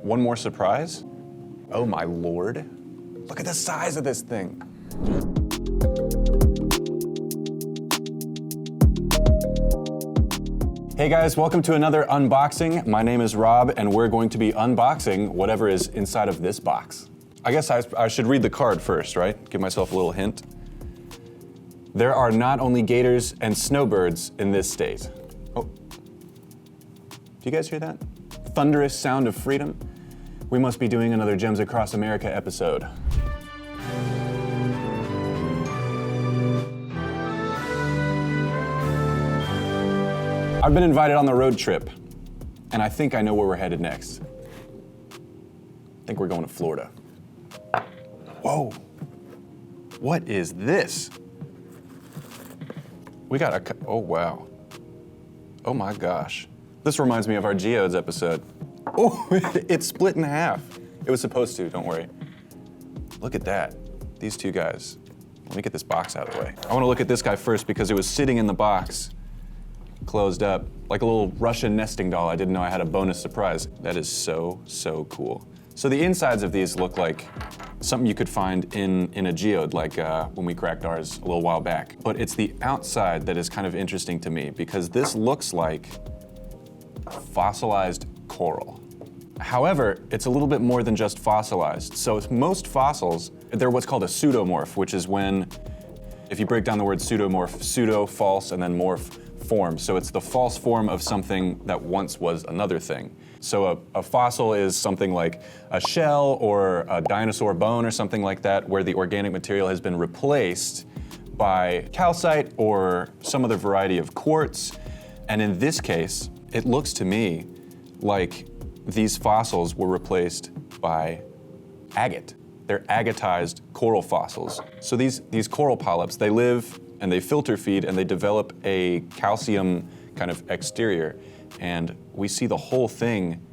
One more surprise? Oh my Lord. Look at the size of this thing. Hey guys, welcome to another unboxing. My name is Rob, and we're going to be unboxing whatever is inside of this box. I guess I should read the card first, right? Give myself a little hint. There are not only gators and snowbirds in this state. Oh, do you guys hear that? Thunderous sound of freedom. We must be doing another Gems Across America episode. I've been invited on the road trip, and I think I know where we're headed next. I think we're going to Florida. Whoa, what is this? We got oh wow. Oh my gosh. This reminds me of our geodes episode. Oh, it's split in half. It was supposed to, don't worry. Look at that, these two guys. Let me get this box out of the way. I wanna look at this guy first because it was sitting in the box, closed up, like a little Russian nesting doll. I didn't know I had a bonus surprise. That is so, so cool. So the insides of these look like something you could find in a geode, like when we cracked ours a little while back. But it's the outside that is kind of interesting to me because this looks like fossilized coral. However, it's a little bit more than just fossilized. So most fossils, they're what's called a pseudomorph, which is when, if you break down the word pseudomorph, pseudo, false, and then morph, form. So it's the false form of something that once was another thing. So a fossil is something like a shell or a dinosaur bone or something like that, where the organic material has been replaced by calcite or some other variety of quartz. And in this case, it looks to me like these fossils were replaced by agate. They're agatized coral fossils. So these coral polyps, they live and they filter feed and they develop a calcium kind of exterior. And we see the whole thing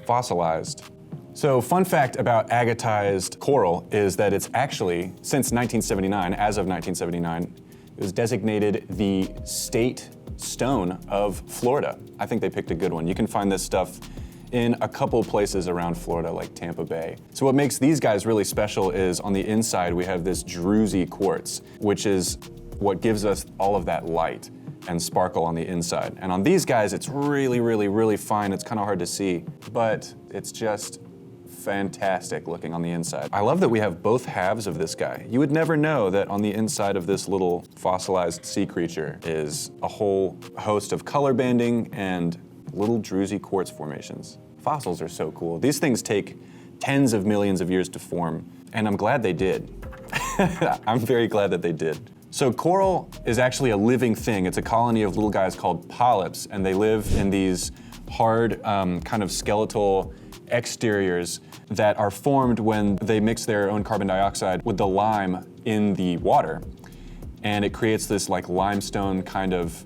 fossilized. So fun fact about agatized coral is that it's actually, since 1979, as of 1979, it was designated the state stone of Florida. I think they picked a good one. You can find this stuff in a couple places around Florida, like Tampa Bay. So what makes these guys really special is on the inside we have this druzy quartz, which is what gives us all of that light and sparkle on the inside. And on these guys, it's really, really, really fine. It's kind of hard to see, but it's just fantastic looking on the inside. I love that we have both halves of this guy. You would never know that on the inside of this little fossilized sea creature is a whole host of color banding and little druzy quartz formations. Fossils are so cool. These things take tens of millions of years to form, and I'm glad they did. I'm very glad that they did. So coral is actually a living thing. It's a colony of little guys called polyps, and they live in these hard kind of skeletal exteriors that are formed when they mix their own carbon dioxide with the lime in the water. And it creates this like limestone kind of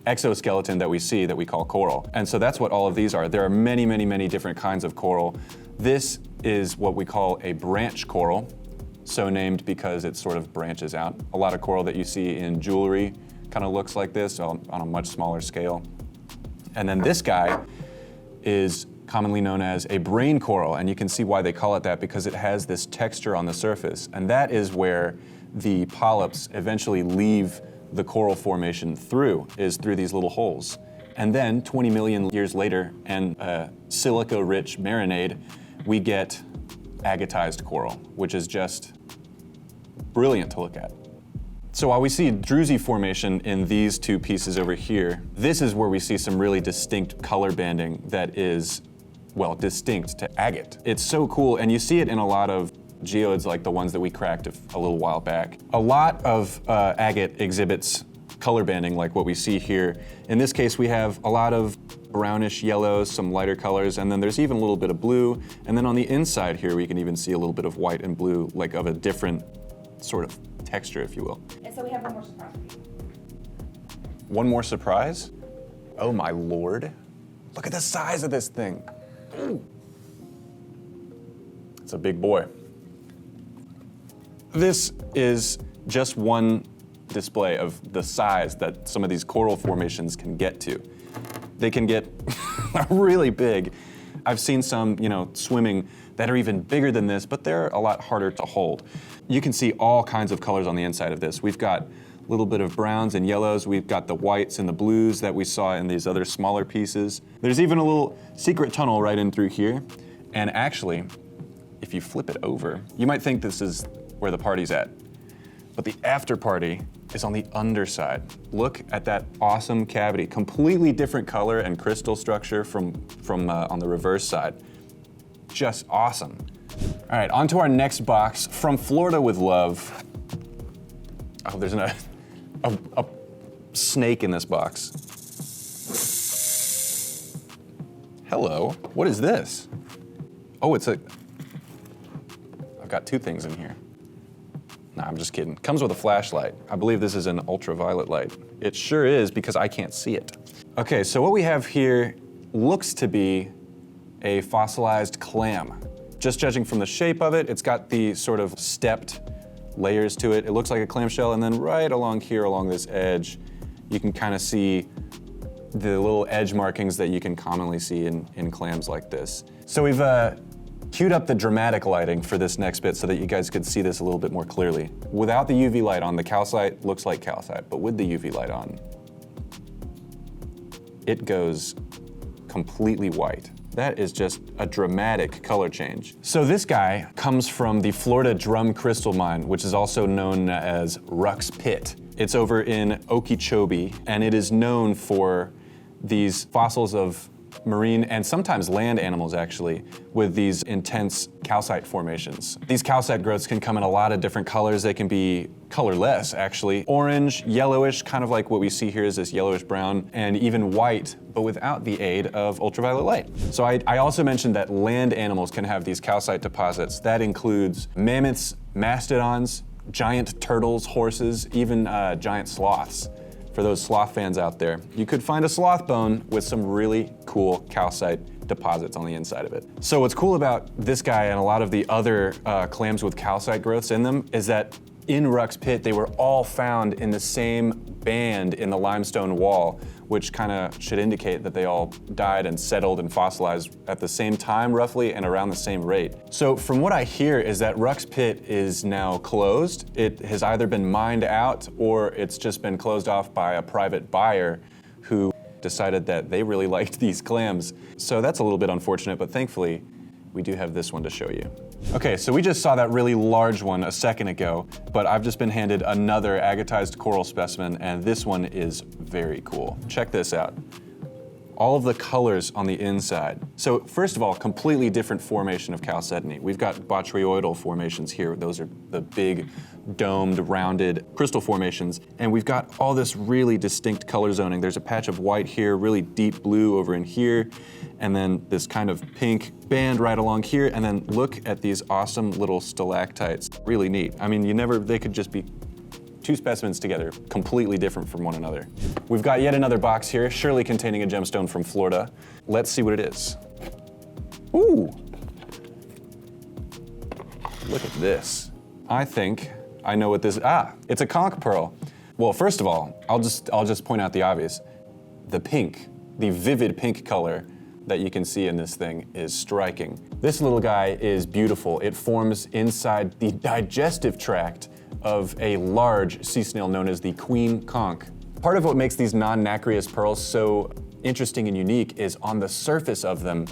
exoskeleton that we see that we call coral. And so that's what all of these are. There are many, many, many different kinds of coral. This is what we call a branch coral, so named because it sort of branches out. A lot of coral that you see in jewelry kind of looks like this on a much smaller scale. And then this guy is commonly known as a brain coral, and you can see why they call it that because it has this texture on the surface. And that is where the polyps eventually leave the coral formation through these little holes. And then 20 million years later, and a silica-rich marinade, we get agatized coral, which is just brilliant to look at. So while we see druzy formation in these two pieces over here, this is where we see some really distinct color banding that is, well, distinct to agate. It's so cool, and you see it in a lot of geodes like the ones that we cracked a little while back. A lot of agate exhibits color banding like what we see here. In this case, we have a lot of brownish yellows, some lighter colors, and then there's even a little bit of blue. And then on the inside here, we can even see a little bit of white and blue, like of a different sort of texture, if you will. And so we have one more surprise for you. One more surprise? Oh my Lord. Look at the size of this thing. Ooh. It's a big boy. This is just one display of the size that some of these coral formations can get to. They can get really big. I've seen some, swimming that are even bigger than this, but they're a lot harder to hold. You can see all kinds of colors on the inside of this. We've got a little bit of browns and yellows. We've got the whites and the blues that we saw in these other smaller pieces. There's even a little secret tunnel right in through here. And actually, if you flip it over, you might think this is where the party's at. But the after party is on the underside. Look at that awesome cavity. Completely different color and crystal structure from on the reverse side. Just awesome. All right, on to our next box. From Florida with love. Oh, there's a snake in this box. Hello, what is this? Oh, I've got two things in here. Nah, I'm just kidding. Comes with a flashlight. I believe this is an ultraviolet light. It sure is because I can't see it. Okay, so what we have here looks to be a fossilized clam. Just judging from the shape of it, it's got the sort of stepped layers to it. It looks like a clamshell, and then right along here, along this edge, you can kind of see the little edge markings that you can commonly see in clams like this. So we've queued up the dramatic lighting for this next bit so that you guys could see this a little bit more clearly. Without the UV light on, the calcite looks like calcite, but with the UV light on, it goes completely white. That is just a dramatic color change. So this guy comes from the Florida Drum Crystal Mine, which is also known as Ruck's Pit. It's over in Okeechobee, and it is known for these fossils of marine and sometimes land animals actually, with these intense calcite formations. These calcite growths can come in a lot of different colors. They can be colorless actually. Orange, yellowish, kind of like what we see here is this yellowish brown, and even white, but without the aid of ultraviolet light. So I also mentioned that land animals can have these calcite deposits. That includes mammoths, mastodons, giant turtles, horses, even giant sloths. For those sloth fans out there, you could find a sloth bone with some really cool calcite deposits on the inside of it. So what's cool about this guy and a lot of the other clams with calcite growths in them is that in Ruck's Pit, they were all found in the same band in the limestone wall, which kind of should indicate that they all died and settled and fossilized at the same time, roughly, and around the same rate. So from what I hear is that Ruck's Pit is now closed. It has either been mined out or it's just been closed off by a private buyer who decided that they really liked these clams. So that's a little bit unfortunate, but thankfully, we do have this one to show you. Okay, so we just saw that really large one a second ago, but I've just been handed another agatized coral specimen, and this one is very cool. Check this out. All of the colors on the inside. So first of all, completely different formation of chalcedony. We've got botryoidal formations here. Those are the big domed, rounded crystal formations. And we've got all this really distinct color zoning. There's a patch of white here, really deep blue over in here, and then this kind of pink band right along here. And then look at these awesome little stalactites. Really neat. I mean, they could just be two specimens together, completely different from one another. We've got yet another box here, surely containing a gemstone from Florida. Let's see what it is. Ooh! Look at this. I think I know what this, it's a conch pearl. Well, first of all, I'll just point out the obvious. The pink, the vivid pink color that you can see in this thing is striking. This little guy is beautiful. It forms inside the digestive tract of a large sea snail known as the queen conch. Part of what makes these non-nacreous pearls so interesting and unique is on the surface of them,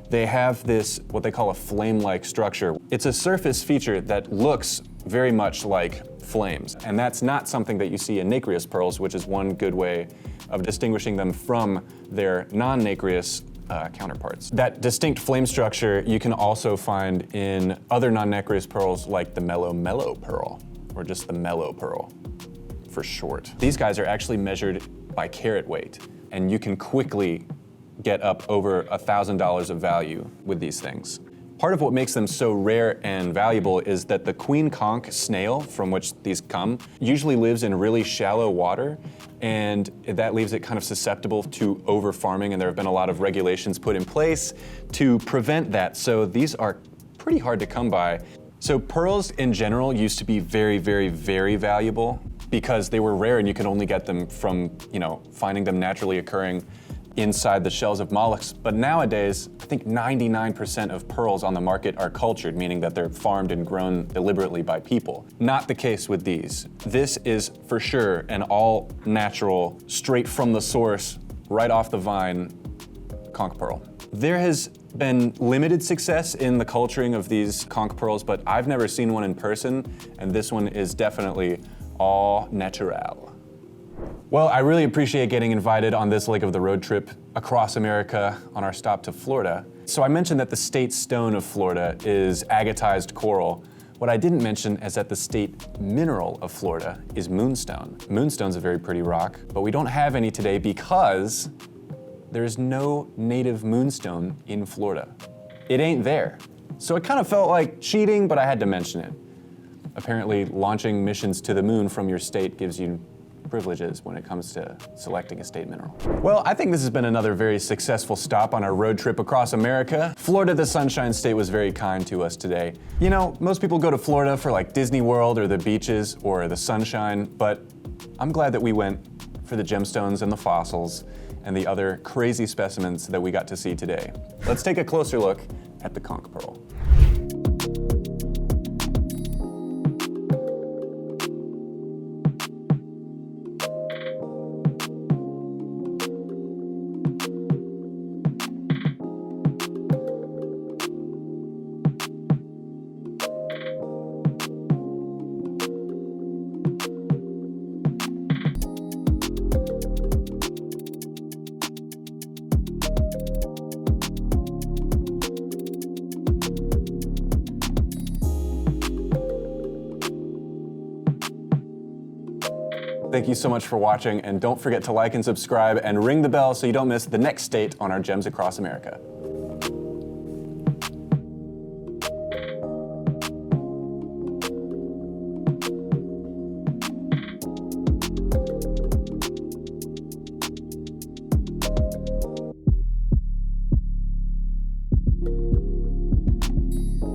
they have this, what they call a flame-like structure. It's a surface feature that looks very much like flames, and that's not something that you see in nacreous pearls, which is one good way of distinguishing them from their non-nacreous counterparts. That distinct flame structure you can also find in other non-nacreous pearls like the mellow pearl, or just the mellow pearl for short. These guys are actually measured by carat weight, and you can quickly get up over $1,000 of value with these things. Part of what makes them so rare and valuable is that the queen conch snail, from which these come, usually lives in really shallow water, and that leaves it kind of susceptible to over farming, and there have been a lot of regulations put in place to prevent that. So these are pretty hard to come by. So pearls in general used to be very, very, very valuable because they were rare and you could only get them from, finding them naturally occurring inside the shells of mollusks, but nowadays, I think 99% of pearls on the market are cultured, meaning that they're farmed and grown deliberately by people. Not the case with these. This is for sure an all natural, straight from the source, right off the vine, conch pearl. There has been limited success in the culturing of these conch pearls, but I've never seen one in person, and this one is definitely all natural. Well, I really appreciate getting invited on this leg of the road trip across America on our stop to Florida. So I mentioned that the state stone of Florida is agatized coral. What I didn't mention is that the state mineral of Florida is moonstone. Moonstone's a very pretty rock, but we don't have any today because there is no native moonstone in Florida. It ain't there. So it kind of felt like cheating, but I had to mention it. Apparently, launching missions to the moon from your state gives you privileges when it comes to selecting a state mineral. Well, I think this has been another very successful stop on our road trip across America. Florida, the Sunshine State, was very kind to us today. You know, most people go to Florida for like Disney World or the beaches or the sunshine, but I'm glad that we went for the gemstones and the fossils and the other crazy specimens that we got to see today. Let's take a closer look at the conch pearl. Thank you so much for watching, and don't forget to like and subscribe and ring the bell so you don't miss the next state on our Gems Across America.